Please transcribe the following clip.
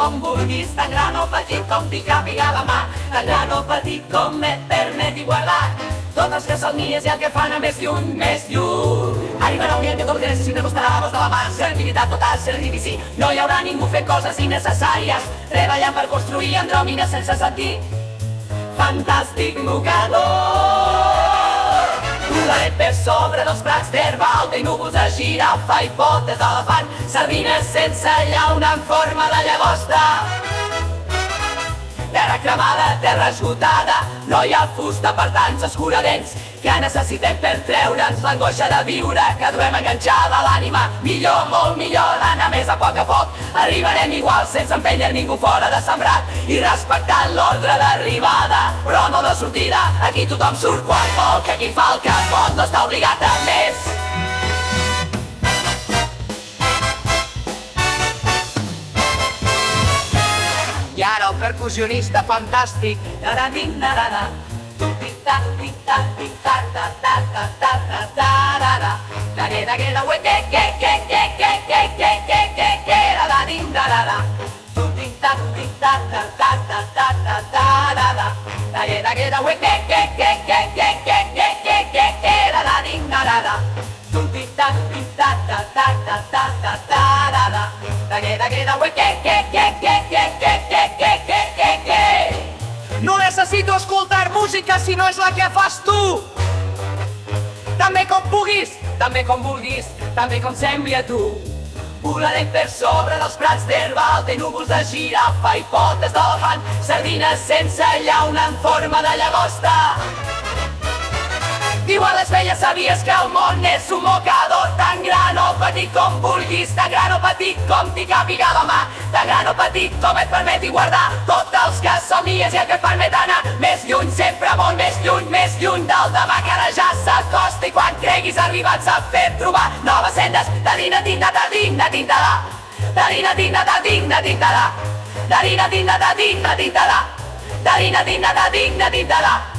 com vulguis, tan gran o petit com t'hi càpiga la mà, tan gran o petit com et permeti guardar tots els que somnies i el que fan a més lluny, més lluny. Arribarà un dia que tot el que necessitem estarà a vos de la mà, serenitat total, servici. No hi haurà ningú fent coses innecessàries, treballant per construir andròmines sense sentir. Fantàstic mocador, volarem per sobre dels prats d'herba alta i núvols de girafa i potes d'elefant, sardines sense llauna en forma de llagosta. Terra cremada, terra esgotada, no hi ha fusta per tants escuradents que necessitem per treure'ns l'angoixa de viure que duem enganxada a l'ànima. Millor, molt millor, anar més a poc, arribarem igual sense empènyer ningú fora de sembrat i respectant l'ordre d'arribada, però no de sortida. Aquí tothom surt quan vol, que qui fa el que pot no està obligat a més. I ara el percussionista fantàstic, da-da-ding-da-da-da, tu-ti-ta-ti-ta-ti-ta-ta-ta-ta-ta-ta-ta-ta-ta-ta-ta, da-da-da-da-da-da-da-da-da-da-da-da-da-da-da, tu-ti-ta-ti-ta-ta-ta-ta-ta-ta-ta-ta-ta, da-da-da-da-da-da-da-da-da-da-da-da-da, tu-ti-ta-ti-ta-ta-ta-ta-ta-ta-ta-ta-ta-ta, no necessito escoltar música si no és la que fas tu. També com puguis, també com vulguis, també com sembli a tu. Volarem per sobre dels prats d'herba alta i núvols de girafa i potes d'elefant, sardines sense llauna en forma de llagosta. Diuen les velles sabies que el món és un mocador, tan gran o petit com vulguis, tan gran o petit com t'hi càpiga la mà, tan gran o petit com et permeti guardar tots els que somnies i el que et permet anar més lluny, sempre molt més lluny del demà que ara ja s'acosta, i quan creguis arribat sap fer trobar noves sendes. Da-dina-dina-da-dina-dina-da, da-dina-dina-da-dina-dina-da, da-dina-dina-da-dina-dina-da, da-dina-dina-da-dina-dina-da.